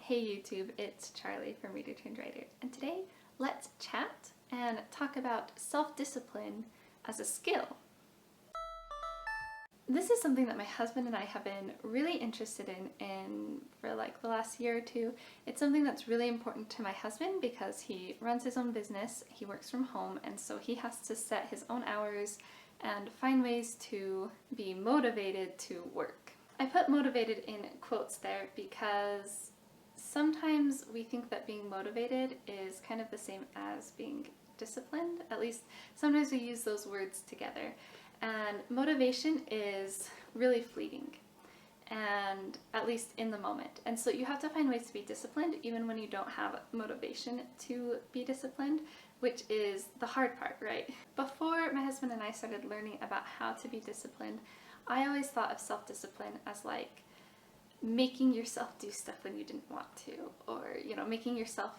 Hey YouTube, it's Charlie from Reader Turned Writer, and today let's chat and talk about self-discipline as a skill. This is something that my husband and I have been really interested in for like the last year or two. It's something that's really important to my husband because he runs his own business, he works from home, and so he has to set his own hours and find ways to be motivated to work. I put motivated in quotes there because sometimes we think that being motivated is kind of the same as being disciplined. At least sometimes we use those words together. And motivation is really fleeting, and at least in the moment. And so you have to find ways to be disciplined even when you don't have motivation to be disciplined, which is the hard part, right? Before my husband and I started learning about how to be disciplined, I always thought of self-discipline as like making yourself do stuff when you didn't want to, or making yourself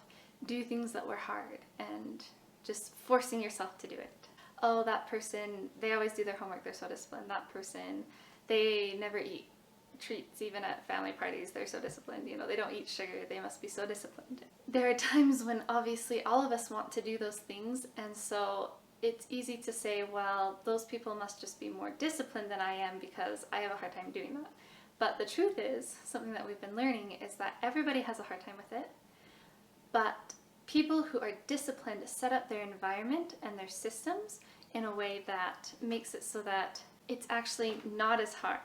do things that were hard and just forcing yourself to do it. Oh, that person, they always do their homework, they're so disciplined. That person, they never eat treats even at family parties, they're so disciplined. They don't eat sugar, they must be so disciplined. There are times when obviously all of us want to do those things, and so it's easy to say, well, those people must just be more disciplined than I am because I have a hard time doing that. But the truth is, something that we've been learning is that everybody has a hard time with it, but people who are disciplined set up their environment and their systems in a way that makes it so that it's actually not as hard.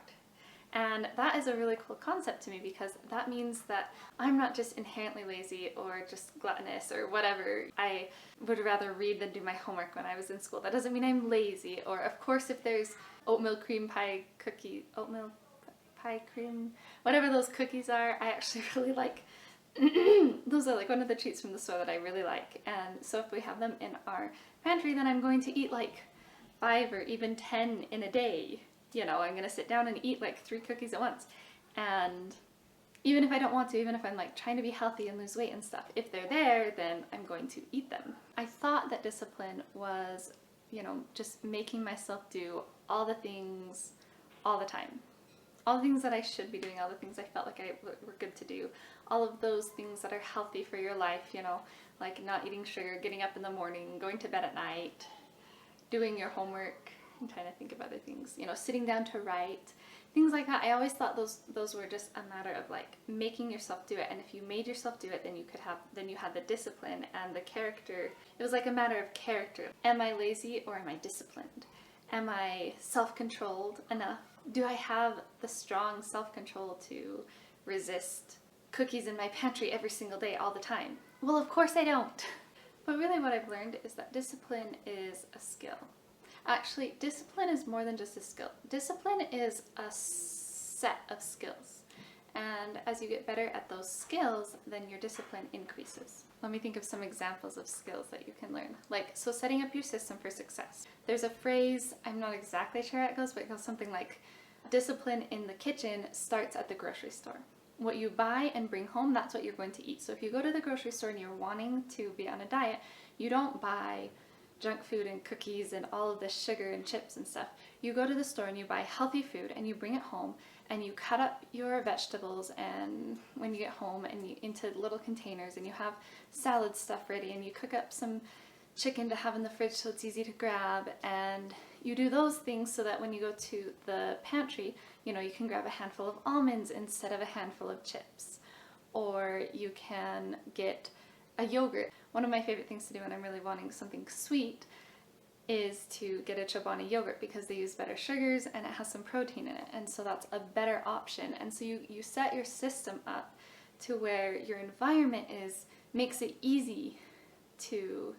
And that is a really cool concept to me because that means that I'm not just inherently lazy or just gluttonous or whatever. I would rather read than do my homework when I was in school. That doesn't mean I'm lazy. Or of course if there's oatmeal cream pie cream, whatever those cookies are, I actually really like. Those are like one of the treats from the store that I really like, and so if we have them in our pantry, then I'm going to eat like 5 or even 10 in a day. I'm going to sit down and eat like 3 cookies at once, and even if I don't want to, even if I'm like trying to be healthy and lose weight and stuff, if they're there, then I'm going to eat them. I thought that discipline was, just making myself do all the things all the time. All the things that I should be doing, all the things I felt like were good to do, all of those things that are healthy for your life, like not eating sugar, getting up in the morning, going to bed at night, doing your homework. I'm trying to think of other things, sitting down to write, things like that. I always thought those were just a matter of like making yourself do it, and if you made yourself do it, then you had the discipline and the character. It was like a matter of character. Am I lazy or am I disciplined? Am I self-controlled enough? Do I have the strong self-control to resist cookies in my pantry every single day all the time? Well, of course I don't. But really what I've learned is that discipline is a skill. Actually, discipline is more than just a skill. Discipline is a set of skills. And as you get better at those skills, then your discipline increases. Let me think of some examples of skills that you can learn. So setting up your system for success. There's a phrase, I'm not exactly sure how it goes, but it goes something like, discipline in the kitchen starts at the grocery store. What you buy and bring home, that's what you're going to eat. So if you go to the grocery store and you're wanting to be on a diet, you don't buy junk food and cookies and all of this sugar and chips and stuff. You go to the store and you buy healthy food and you bring it home and you cut up your vegetables, and when you get home and into little containers, and you have salad stuff ready, and you cook up some chicken to have in the fridge so it's easy to grab, and you do those things so that when you go to the pantry, you can grab a handful of almonds instead of a handful of chips. Or you can get a yogurt. One of my favorite things to do when I'm really wanting something sweet is to get a Chobani yogurt because they use better sugars and it has some protein in it, and so that's a better option. And so you set your system up to where your environment makes it easy to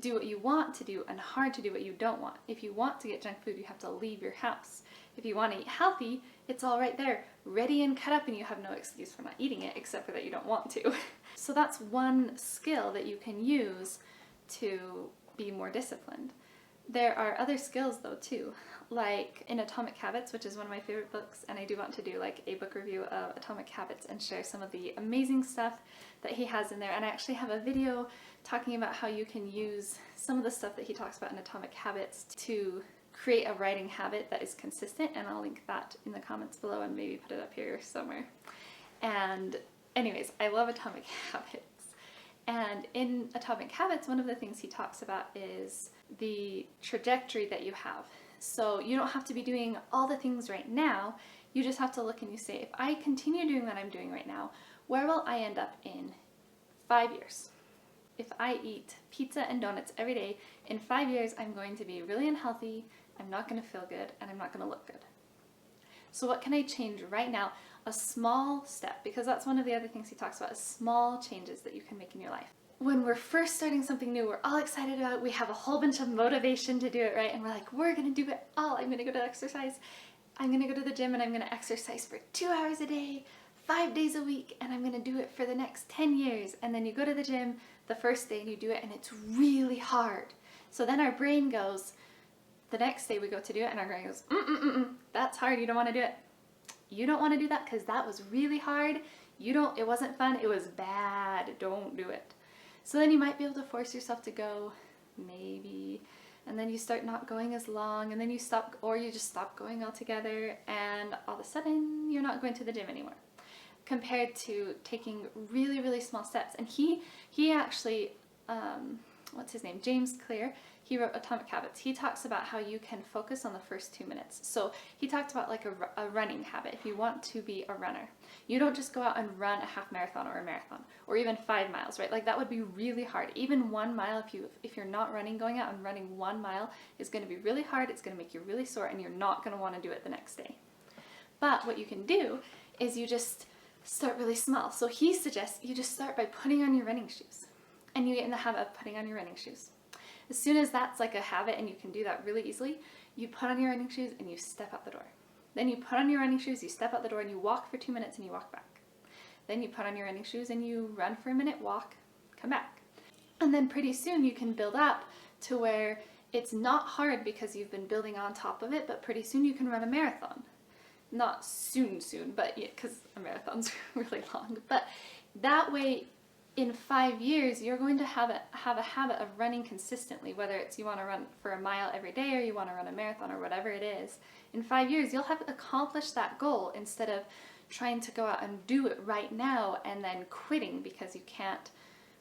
do what you want to do and hard to do what you don't want. If you want to get junk food, you have to leave your house. If you want to eat healthy, it's all right there, ready and cut up, and you have no excuse for not eating it except for that you don't want to. So that's one skill that you can use to be more disciplined. There are other skills though too, like in Atomic Habits, which is one of my favorite books, and I do want to do like a book review of Atomic Habits and share some of the amazing stuff that he has in there. And I actually have a video talking about how you can use some of the stuff that he talks about in Atomic Habits to create a writing habit that is consistent, and I'll link that in the comments below and maybe put it up here somewhere. And anyways, I love Atomic Habits. And in Atomic Habits, one of the things he talks about is the trajectory that you have. So you don't have to be doing all the things right now. You just have to look and you say, if I continue doing what I'm doing right now, where will I end up in 5 years? If I eat pizza and donuts every day, in 5 years, I'm going to be really unhealthy, I'm not going to feel good, and I'm not going to look good. So what can I change right now? A small step, because that's one of the other things he talks about, is small changes that you can make in your life. When we're first starting something new, we're all excited about it, we have a whole bunch of motivation to do it, right? And we're like, we're gonna do it all. I'm gonna go to exercise, I'm gonna go to the gym and I'm gonna exercise for 2 hours a day, 5 days a week, and I'm gonna do it for the next 10 years. And then you go to the gym the first day and you do it and it's really hard. So then our brain goes, the next day we go to do it and our brain goes, that's hard, you don't wanna do it. You don't want to do that because that was really hard. It wasn't fun, it was bad, don't do it. So then you might be able to force yourself to go, maybe, and then you start not going as long, and then you stop, or you just stop going altogether, and all of a sudden you're not going to the gym anymore. Compared to taking really, really small steps. And he actually, what's his name? James Clear. He wrote Atomic Habits. He talks about how you can focus on the first 2 minutes. So he talked about like a running habit. If you want to be a runner, you don't just go out and run a half marathon or a marathon or even 5 miles, right? Like that would be really hard. Even 1 mile, if you're not running, going out and running 1 mile is going to be really hard. It's going to make you really sore and you're not going to want to do it the next day. But what you can do is you just start really small. So he suggests you just start by putting on your running shoes and you get in the habit of putting on your running shoes. As soon as that's like a habit and you can do that really easily, you put on your running shoes and you step out the door. Then you put on your running shoes, you step out the door and you walk for 2 minutes and you walk back. Then you put on your running shoes and you run for a minute, walk, come back. And then pretty soon you can build up to where it's not hard because you've been building on top of it, but pretty soon you can run a marathon. Not soon, but yeah, because a marathon's really long. But that way, in 5 years, you're going to have a habit of running consistently, whether it's you want to run for a mile every day or you want to run a marathon or whatever it is. In 5 years, you'll have accomplished that goal instead of trying to go out and do it right now and then quitting because you can't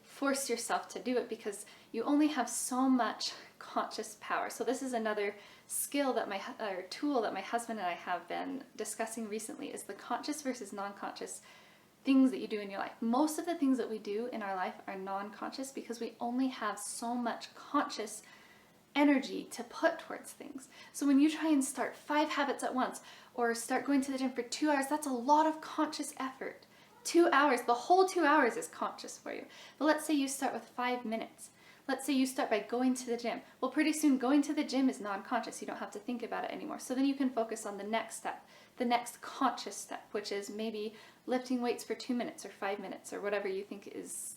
force yourself to do it because you only have so much conscious power. So this is another skill that tool that my husband and I have been discussing recently is the conscious versus non-conscious things that you do in your life. Most of the things that we do in our life are non-conscious because we only have so much conscious energy to put towards things. So when you try and start 5 habits at once or start going to the gym for 2 hours, that's a lot of conscious effort. 2 hours, the whole 2 hours is conscious for you. But let's say you start with 5 minutes. Let's say you start by going to the gym. Well, pretty soon going to the gym is non-conscious. You don't have to think about it anymore. So then you can focus on the next step, the next conscious step, which is maybe lifting weights for 2 minutes or 5 minutes or whatever you think is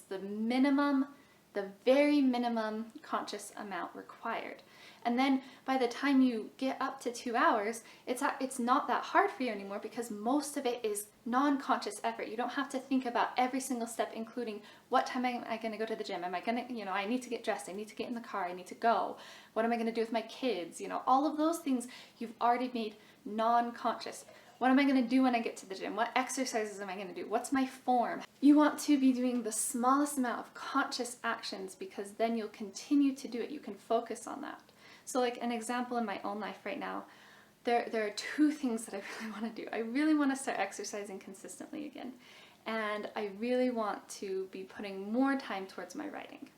the minimum, the very minimum conscious amount required. And then by the time you get up to 2 hours, it's not that hard for you anymore because most of it is non-conscious effort. You don't have to think about every single step, including what time am I going to go to the gym? Am I going to, I need to get dressed. I need to get in the car. I need to go. What am I going to do with my kids? All of those things you've already made non-conscious. What am I going to do when I get to the gym? What exercises am I going to do? What's my form? You want to be doing the smallest amount of conscious actions because then you'll continue to do it. You can focus on that. So like an example in my own life right now, there are 2 things that I really want to do. I really want to start exercising consistently again. And I really want to be putting more time towards my writing.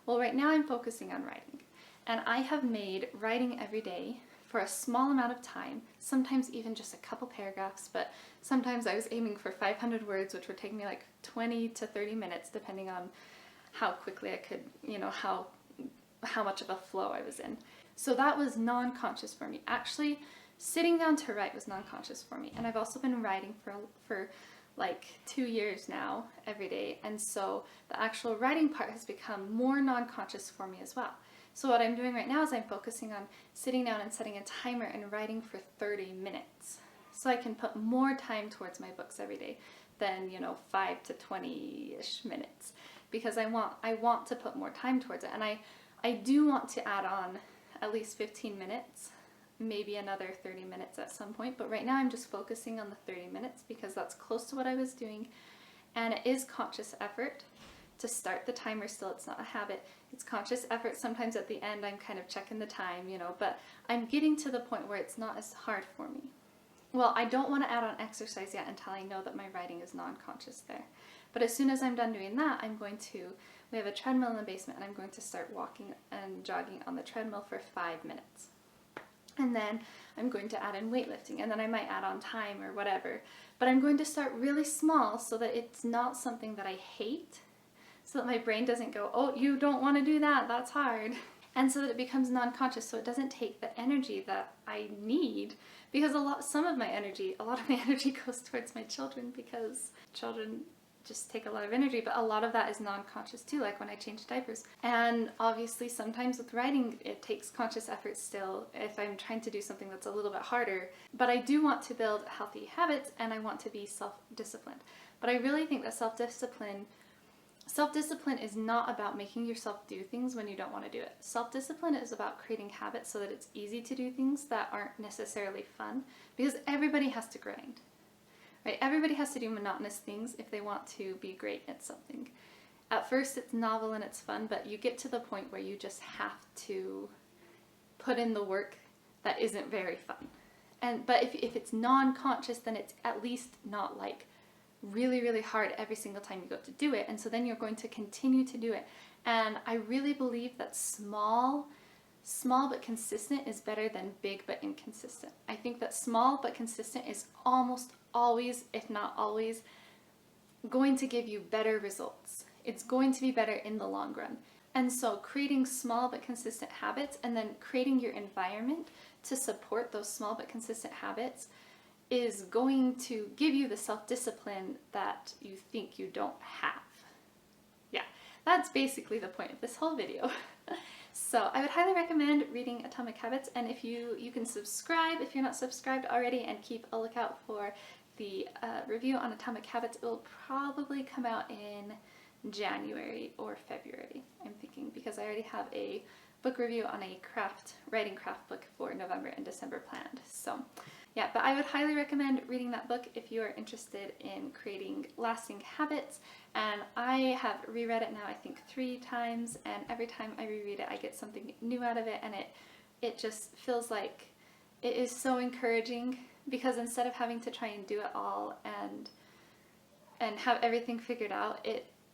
Well, right now I'm focusing on writing. And I have made writing every day for a small amount of time, sometimes even just a couple paragraphs, but sometimes I was aiming for 500 words, which would take me like 20 to 30 minutes, depending on how quickly I could, how much of a flow I was in. So that was non-conscious for me. Actually, sitting down to write was non-conscious for me. And I've also been writing for like 2 years now, every day. And so the actual writing part has become more non-conscious for me as well. So what I'm doing right now is I'm focusing on sitting down and setting a timer and writing for 30 minutes. So I can put more time towards my books every day than, 5 to 20-ish minutes. Because I want to put more time towards it. And I do want to add on at least 15 minutes, maybe another 30 minutes at some point. But right now I'm just focusing on the 30 minutes because that's close to what I was doing. And it is conscious effort to start the timer still. It's not a habit. It's conscious effort. Sometimes at the end I'm kind of checking the time, you know, but I'm getting to the point where it's not as hard for me. Well, I don't want to add on exercise yet until I know that my writing is non-conscious there. But as soon as I'm done doing that, we have a treadmill in the basement, and I'm going to start walking and jogging on the treadmill for 5 minutes. And then I'm going to add in weightlifting, and then I might add on time or whatever. But I'm going to start really small so that it's not something that I hate, so that my brain doesn't go, oh, you don't want to do that, that's hard. And so that it becomes non-conscious, so it doesn't take the energy that I need, because a lot of my energy goes towards my children, because children just take a lot of energy, but a lot of that is non-conscious too, like when I change diapers. And obviously sometimes with writing it takes conscious effort still if I'm trying to do something that's a little bit harder, but I do want to build healthy habits and I want to be self-disciplined. But I really think that self-discipline is not about making yourself do things when you don't want to do it. Self-discipline is about creating habits so that it's easy to do things that aren't necessarily fun, because everybody has to grind. Right? Everybody has to do monotonous things if they want to be great at something. At first it's novel and it's fun, but you get to the point where you just have to put in the work that isn't very fun. But if it's non-conscious, then it's at least not like really, really hard every single time you go to do it. And so then you're going to continue to do it. And I really believe that small but consistent is better than big but inconsistent. I think that small but consistent is almost always, if not always, going to give you better results. It's going to be better in the long run. And so creating small but consistent habits and then creating your environment to support those small but consistent habits is going to give you the self-discipline that you think you don't have. Yeah, that's basically the point of this whole video. So I would highly recommend reading Atomic Habits, and if you can subscribe if you're not subscribed already, and keep a lookout for the review on Atomic Habits. It will probably come out in January or February, I'm thinking, because I already have a book review on a writing craft book for November and December planned. So yeah, but I would highly recommend reading that book if you are interested in creating lasting habits. And I have reread it now, I think 3 times, and every time I reread it I get something new out of it, and it just feels like it is so encouraging, because instead of having to try and do it all and have everything figured out,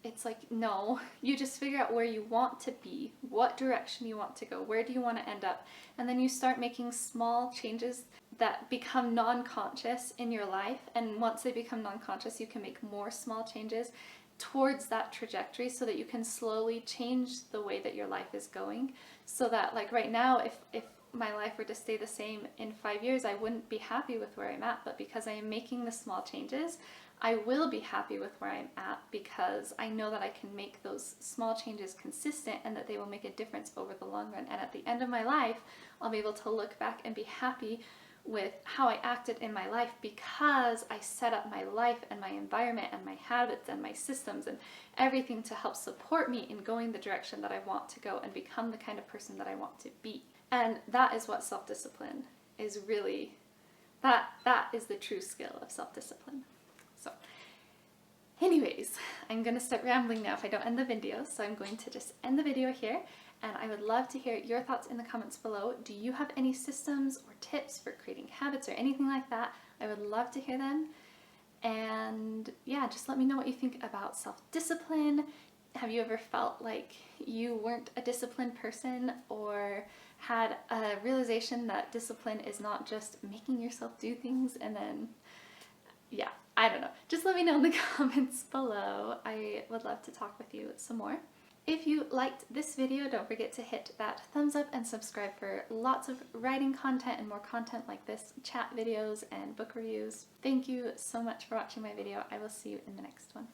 it's like, no, you just figure out where you want to be, what direction you want to go, where do you want to end up, and then you start making small changes that become non-conscious in your life. And once they become non-conscious, you can make more small changes towards that trajectory, so that you can slowly change the way that your life is going. So that, like right now, if my life were to stay the same in 5 years, I wouldn't be happy with where I'm at, but because I am making the small changes, I will be happy with where I'm at, because I know that I can make those small changes consistent and that they will make a difference over the long run. And at the end of my life, I'll be able to look back and be happy with how I acted in my life, because I set up my life and my environment and my habits and my systems and everything to help support me in going the direction that I want to go and become the kind of person that I want to be. And that is what self-discipline is really, that is the true skill of self-discipline. So anyways, I'm going to start rambling now if I don't end the video, so I'm going to just end the video here. And I would love to hear your thoughts in the comments below. Do you have any systems or tips for creating habits or anything like that? I would love to hear them. And yeah, just let me know what you think about self-discipline. Have you ever felt like you weren't a disciplined person, or had a realization that discipline is not just making yourself do things and then, yeah, I don't know. Just let me know in the comments below. I would love to talk with you some more. If you liked this video, don't forget to hit that thumbs up and subscribe for lots of writing content and more content like this, chat videos and book reviews. Thank you so much for watching my video. I will see you in the next one.